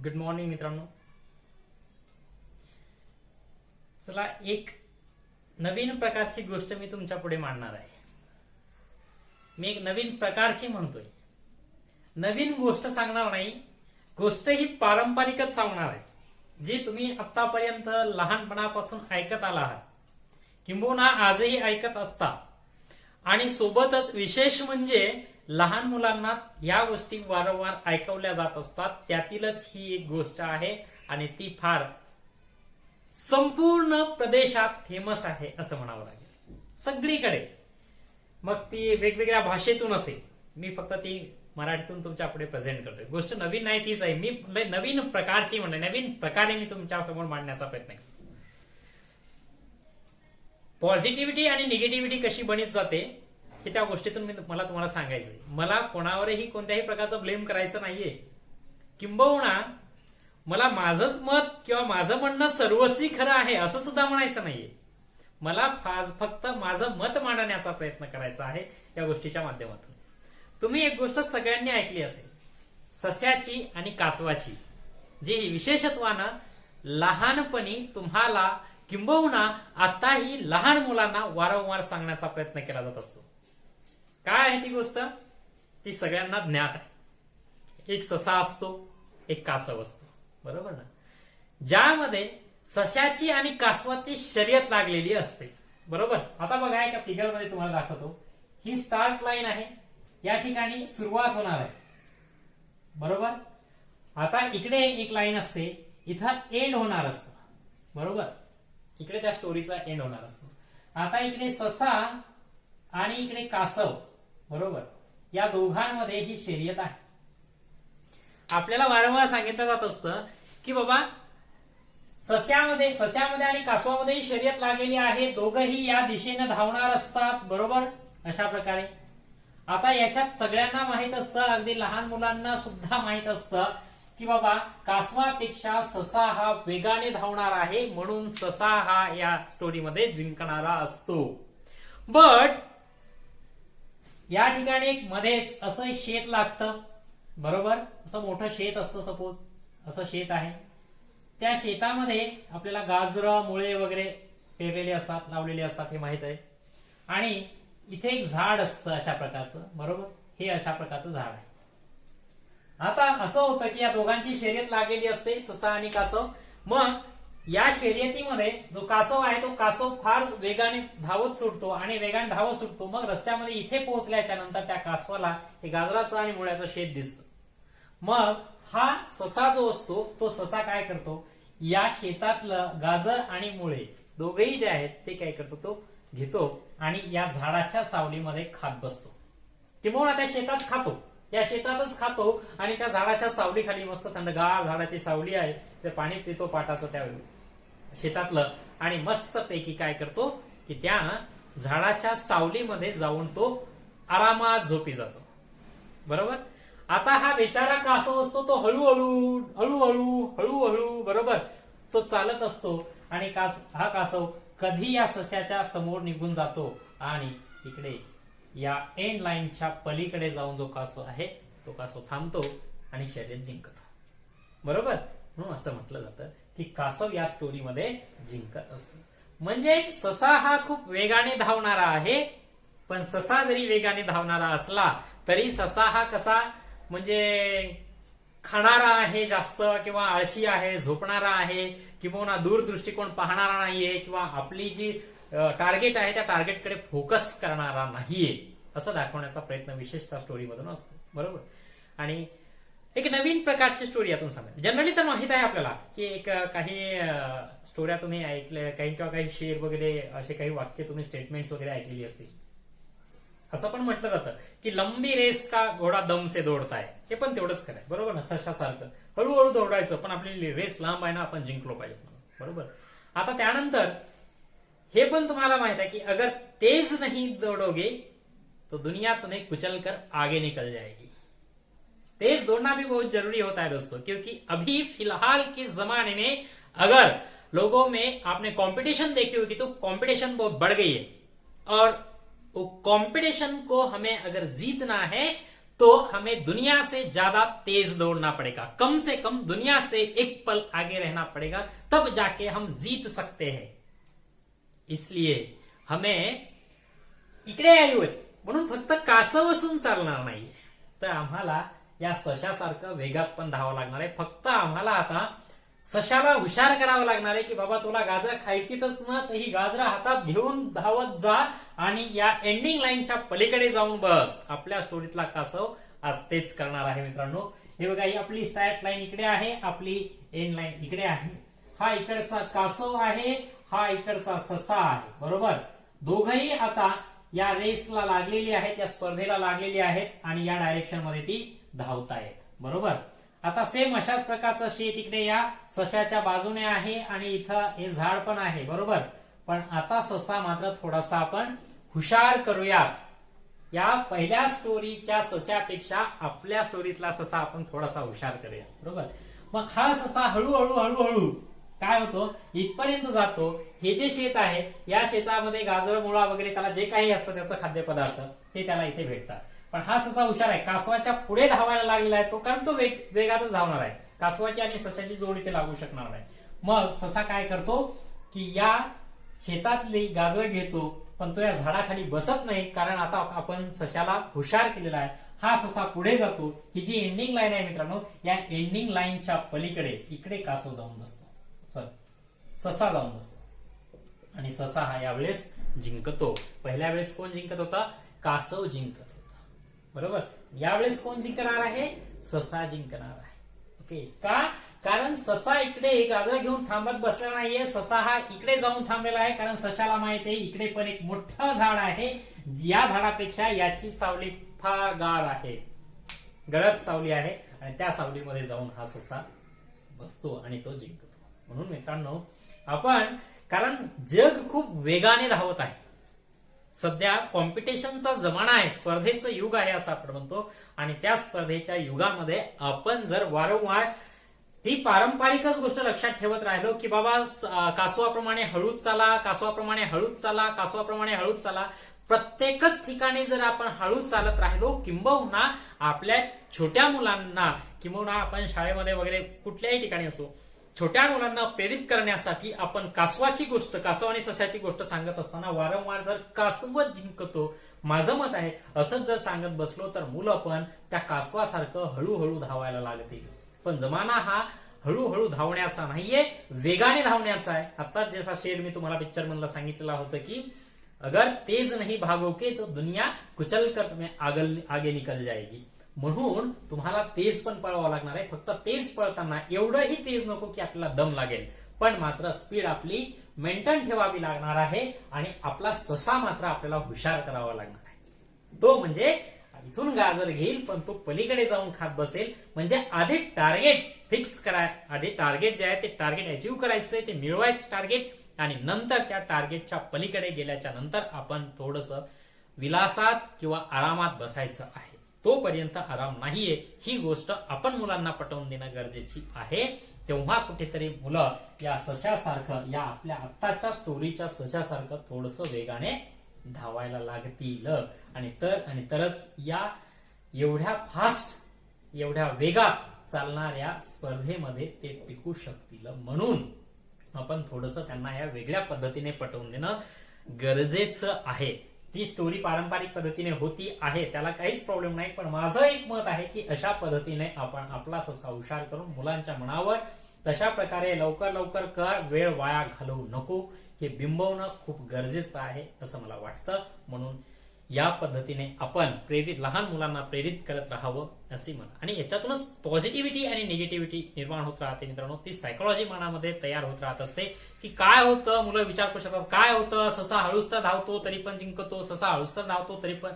Good morning मित्रांनो. चला, एक नवीन प्रकारची गोष्ट मी तुमच्या पुढे मांडणार आहे. मी एक नवीन प्रकारची म्हणतोय, नवीन गोष्ट सांगणार नाही. गोष्ट ही पारंपरिकच सांगणार आहे, जी तुम्ही आतापर्यंत लहानपणापासून ऐकत आला आहात, किंबहुना आजही ऐकत असता. आणि सोबतच विशेष म्हणजे लहान मुलांना या गोष्टी वारंवार ऐकवल्या जात असतात. त्यातीलच ही एक गोष्ट आहे आणि ती फार संपूर्ण प्रदेशात फेमस आहे असं म्हणावं लागेल, सगळीकडे. मग ती वेगवेगळ्या भाषेतून असेल, मी फक्त ती मराठीतून तुमच्या पुढे प्रेझेंट करतोय. गोष्ट नवीन नाही, तीच आहे. मी नवीन प्रकारची म्हणजे नवीन प्रकारे मी तुमच्या समोर मांडण्याचा प्रयत्न करतो. पॉझिटिव्हिटी आणि निगेटिव्हिटी कशी बनीत जाते हे त्या गोष्टीतून मला तुम्हाला सांगायचंय. मला कोणावरही कोणत्याही प्रकारचं ब्लेम करायचं नाहीये, किंबहुना मला माझंच मत किंवा माझं म्हणणं सर्वस्वी खरं आहे असं सुद्धा म्हणायचं नाहीये. मला फक्त माझं मत मांडण्याचा प्रयत्न करायचा आहे या गोष्टीच्या माध्यमातून. तुम्ही एक गोष्ट सगळ्यांनी ऐकली असेल, सस्याची आणि कासवाची, जी विशेषत्वानं लहानपणी तुम्हाला किंबहुना आताही लहान मुलांना वारंवार सांगण्याचा प्रयत्न केला जात असतो. काय आहे ती गोष्ट? ती सगळ्यांना ज्ञात आहे. एक ससा असतो, एक कासव असतो, बरोबर ना? ज्यामध्ये सशाची आणि कासवाची शर्यत लागलेली असते, बरोबर. आता बघा, एका फिगर मध्ये तुम्हाला दाखवतो. ही स्टार्ट लाईन आहे, या ठिकाणी सुरुवात होणार आहे, बरोबर. आता इकडे एक लाईन असते, इथं एंड होणार असतं, बरोबर. इकडे त्या स्टोरीचा एंड होणार असतो. आता इकडे ससा आणि इकडे कासव, बरोबर, या दोघांमध्ये ही शर्यत आहे. आपल्याला वारंवार सांगितलं जात असतं की बाबा सस्यामध्ये आणि कासवामध्ये शर्यत लागलेली आहे, दोघंही या दिशेने धावणार असतात, बरोबर. अशा प्रकारे आता याच्यात सगळ्यांना माहित असतं, अगदी लहान मुलांना सुद्धा माहित असतं की बाबा कासवापेक्षा ससा हा वेगाने धावणार आहे, म्हणून ससा हा या स्टोरीमध्ये जिंकणारा असतो. बट या ठिकाणी एक मध्येच असं एक शेत लागतं, बरोबर. असं मोठं शेत असतं, सपोज असं शेत आहे. त्या शेतामध्ये आपल्याला गाजरं, मुळे वगैरे पेरलेले असतात, लावलेले असतात, हे माहित आहे. आणि इथे एक झाड असतं अशा प्रकारचं, बरोबर. हे अशा प्रकारचं झाड आहे. आता असं होतं की या दोघांची शर्यत लागलेली असते, ससा आणि कासव. मग या शर्यतीमध्ये जो कासव आहे तो कासव फार वेगाने धावत सुटतो आणि वेगाने धावत सुटतो. मग रस्त्यामध्ये इथे पोहोचल्याच्या नंतर त्या कासवाला हे गाजराचं आणि मुळ्याचं शेत दिसतं. मग हा ससा जो असतो तो ससा काय करतो, या शेतातलं गाजर आणि मुळे दोघेही जे आहेत ते काय करतो, तो घेतो आणि या झाडाच्या सावलीमध्ये खात बसतो, किंवा त्या शेतात खातो, या शेतातच खातो. आणि त्या झाडाच्या सावलीखाली मस्त थंडगार झाडाची सावली आहे, ते पाणी पितो पाटाचं त्या शेतातलं, आणि मस्त पैकी काय करतो की त्या झाडाच्या सावलीमध्ये जाऊन तो आरामात झोपी जातो, बरोबर. आता हा बेचारा कासव असतो, तो हळूहळू हळूहळू हळूहळू, बरोबर, तो चालत असतो. आणि हा कासव कधी या सस्याच्या समोर निघून जातो आणि इकडे या एंड लाईनच्या पलीकडे जाऊन जो कासव आहे तो कासव थांबतो आणि शर्यत जिंकतो, बरोबर. म्हणून असं म्हटलं जातं की कासव या स्टोरीमध्ये जिंकत असतो. म्हणजे ससा हा खूप वेगाने धावणारा आहे, पण ससा जरी वेगाने धावणारा असला तरी ससा हा कसा म्हणजे खाणारा आहे जास्त, किंवा आळशी आहे, झोपणारा आहे, किंवा दूरदृष्टिकोन पाहणारा नाहीये, किंवा आपली जी टार्गेट आहे त्या टार्गेटकडे फोकस करणारा नाहीये, असं दाखवण्याचा प्रयत्न विशेषतः स्टोरीमधून असतो, बरोबर. आणि एक नवीन प्रकारची स्टोरी यातून सांगा. जनरली तर माहित आहे आपल्याला की एक काही स्टोऱ्या तुम्ही ऐकल्या, काही किंवा काही शेर वगैरे असे काही वाक्य तुम्ही स्टेटमेंट्स वगैरे ऐकलेली असतील. असं पण म्हटलं जातं की लंबी रेस का घोडा दम से दौडता है, हे पण तेवढंच करायचं, बरोबर ना. सशासारखं हळूहळू दौडायचं, पण आपली रेस लांब आहे ना, आपण जिंकलो पाहिजे, बरोबर. आता त्यानंतर हे पण तुम्हाला माहित है कि अगर तेज नहीं दौड़ोगे तो दुनिया तुम्हें कुचल कर आगे निकल जाएगी. तेज दौड़ना भी बहुत जरूरी होता है दोस्तों, क्योंकि अभी फिलहाल के जमाने में अगर लोगों में आपने कंपटीशन देखी होगी तो कंपटीशन बहुत बढ़ गई है, और वो कंपटीशन को हमें अगर जीतना है तो हमें दुनिया से ज्यादा तेज दौड़ना पड़ेगा, कम से कम दुनिया से एक पल आगे रहना पड़ेगा, तब जाके हम जीत सकते हैं. इसलिए हमें इकडे यावं म्हणून फक्त कासव असून चालणार नाहीये, तर आम्हाला या सशासारखं वेगात पण धावावं लागणार आहे. फक्त आम्हाला आता सशाला हुशार करावं लागणार आहे की बाबा तुला गाजर खायचीच ना, तर ही गाजर हातात घेऊन धावत जा आणि या एंडिंग लाईनच्या पलीकडे जाऊन बस. आपल्या स्टोरीतला कासव आज तेच करणार आहे मित्रांनो. हे बघा, ही आपली स्टार्ट लाईन इकडे आहे, आपली एंड लाईन इकडे आहे. हा इकडचा कासव आहे, हा इकडचा ससा आहे, बरोबर. दोघही आता या रेसला लागलेली आहेत, या स्पर्धेला लागलेली आहेत आणि या डायरेक्शन मध्ये ती धावतायत, बरोबर. आता सेम अशाच प्रकारचं शेत इकडे या सशाच्या बाजूने आहे आणि इथं हे झाड पण आहे, बरोबर. पण आता ससा मात्र थोडासा आपण हुशार करूया. या पहिल्या स्टोरीच्या सस्यापेक्षा आपल्या स्टोरीतला ससा आपण थोडासा हुशार करूया, बरोबर. मग हा ससा हळूहळू हळूहळू काय होतो, इथपर्यंत जातो. हे जे शेत आहे, या शेतामध्ये गाजर, मुळा वगैरे त्याला जे काही असतं त्याचं खाद्यपदार्थ ते त्याला इथे भेटतात. पण हा ससा हुशार आहे, कासवाच्या पुढे धावायला लागलेला आहे तो, कारण तो वेगातच धावणार आहे. कासवाची आणि सशाची जोडी ते लागू शकणार नाही. मग ससा काय करतो की या शेतातली गाजर घेतो, पण तो या झाडाखाली बसत नाही, कारण आता आपण सशाला हुशार केलेला आहे. हा ससा पुढे जातो. ही जी एंडिंग लाईन आहे मित्रांनो, या एंडिंग लाईनच्या पलीकडे इकडे कासव जाऊन बसतो, ससा जाऊन बसतो आणि ससा हा यावेळेस जिंकतो. पहिल्या वेळेस कोण जिंकत होता, कासव जिंकत होता, बरोबर. यावेळेस कोण जिंकणार आहे, ससा जिंकणार आहे. ओके, का, कारण ससा इकडे गाजर घेऊन थांबत बसलेला नाहीये. ससा हा इकडे जाऊन थांबलेला आहे, कारण सशाला माहित आहे इकडे पण एक मोठं झाड आहे, या झाडापेक्षा याची सावली फार गार आहे, गडद सावली आहे, आणि त्या सावलीमध्ये जाऊन हा ससा बसतो आणि तो जिंकतो. म्हणून मित्रांनो, आपण, कारण जग खूप वेगाने धावत आहे, सध्या कॉम्पिटिशनचा जमाना आहे, स्पर्धेचं युग आहे असं आपण म्हणतो. आणि त्या स्पर्धेच्या युगामध्ये आपण जर वारंवार ती पारंपरिकच गोष्ट लक्षात ठेवत राहिलो की बाबा कासवाप्रमाणे हळूच चाला, कासवाप्रमाणे हळूच चाला, कासवाप्रमाणे हळूच चाला, प्रत्येकच ठिकाणी जर आपण हळूच चालत राहिलो, किंबहुना आपल्या छोट्या मुलांना, किंबहुना आपण शाळेमध्ये वगैरे कुठल्याही ठिकाणी असो, छोट्या मुलांना प्रेरित करण्यासाठी आपण कासवाची गोष्ट, कासव आणि सशाची गोष्ट सांगत असताना वारंवार जर कासव जिंकतो, माझं मत आहे, असंच जर सांगत बसलो तर मुलं पण त्या कासवासारखं हळूहळू धावायला लागतील. पण जमाना हा हळूहळू धावण्याचा नाहीये, वेगाने धावण्याचा आहे. आता जसा शेर मी तुम्हाला पिक्चर मधला सांगितलेला होतं की अगर तेज नहीं भागोगे तो दुनिया कुचल कर तुम्हें आगे निकल जाएगी. म्हणून तुम्हाला तेज पण पळवावं लागणार आहे. फक्त तेज पळताना एवढंही तेज नको की आपल्याला दम लागेल, पण मात्र स्पीड आपली मेंटेन ठेवावी लागणार आहे. आणि आपला ससा मात्र आपल्याला हुशार करावा लागणार आहे. तो म्हणजे इथून गाजर घेईल, पण तो पलीकडे जाऊन खात बसेल. म्हणजे आधी टार्गेट फिक्स करा, आधी टार्गेट जे आहे ते टार्गेट अचीव्ह करायचंय, ते मिळवायचं टार्गेट, आणि नंतर त्या टार्गेटच्या पलीकडे गेल्याच्या नंतर आपण थोडंसं विलासात किंवा आरामात बसायचं आहे. तोपर्यंत आराम नाहीये, ही गोष्ट आपण मुलांना पटवून देणं गरजेची आहे. तेव्हा कुठेतरी मुलं या सशासारखं, या आपल्या आत्ताच्या स्टोरीच्या सशासारखं थोडंसं वेगाने धावायला लागतील. आणि तरच या एवढ्या फास्ट, एवढ्या वेगात चालणाऱ्या स्पर्धेमध्ये ते टिकू शकतील. म्हणून आपण थोडंसं त्यांना या वेगळ्या पद्धतीने पटवून देणं गरजेचं आहे. ती स्टोरी पारंपरिक पद्धतीने होती आहे, त्याला काहीच प्रॉब्लेम नाही. पण माझं एक मत आहे की अशा पद्धतीने आपण आपला ससा हुशार करून मुलांच्या मनावर तशा प्रकारे लवकर लवकर कर, वेळ वाया घालवू नको, हे बिंबवणं खूप गरजेचं आहे असं मला वाटतं. म्हणून या पद्धतीने आपण लहान मुलांना प्रेरित करत राहावं असे म्हणा. आणि याच्यातूनच पॉझिटिव्हिटी आणि निगेटिव्हिटी निर्माण होत राहते मित्रांनो. ती सायकोलॉजी मनामध्ये तयार होत राहत असते की काय होतं, मुलं विचार करू शकतात काय होतं, ससा हळूच तर धावतो तरी पण जिंकतो, ससा हळूच तर धावतो तरी पण,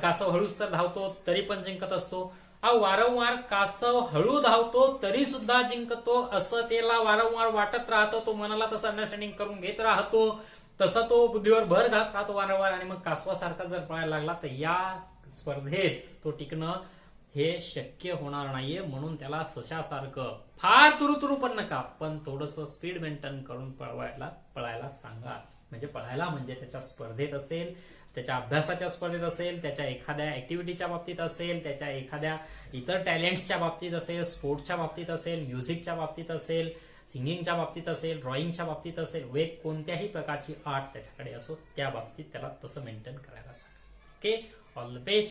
कासव हळूच तर धावतो तरी पण जिंकत असतो. वारंवार कासव हळू धावतो तरी सुद्धा जिंकतो असं त्याला वारंवार वाटत राहतं. तो मनाला तसं अंडरस्टँडिंग करून घेत राहतो, तसा तो बुद्धीवर भर घालत राहतो वारंवार. आणि मग कासवासारखा जर पळायला लागला तर या स्पर्धेत तो टिकणं हे शक्य होणार नाहीये. म्हणून त्याला सशासारखं फार तुरुतुरू पण नका, पण थोडंसं स्पीड मेंटेन करून पळायला सांगा. म्हणजे पळायला म्हणजे त्याच्या स्पर्धेत असेल, त्याच्या अभ्यासाच्या स्पर्धेत असेल, त्याच्या एखाद्या ऍक्टिव्हिटीच्या बाबतीत असेल, त्याच्या एखाद्या इतर टॅलेंट्सच्या बाबतीत असेल, स्पोर्ट्सच्या बाबतीत असेल, म्युझिकच्या बाबतीत असेल, सिंगिंगच्या बाबतीत असेल, ड्रॉइंगच्या बाबतीत असेल, वेग कोणत्याही प्रकारची आर्ट त्याच्याकडे असो, त्या बाबतीत त्याला तसं मेंटेन करायला सांगा. Okay, all the best.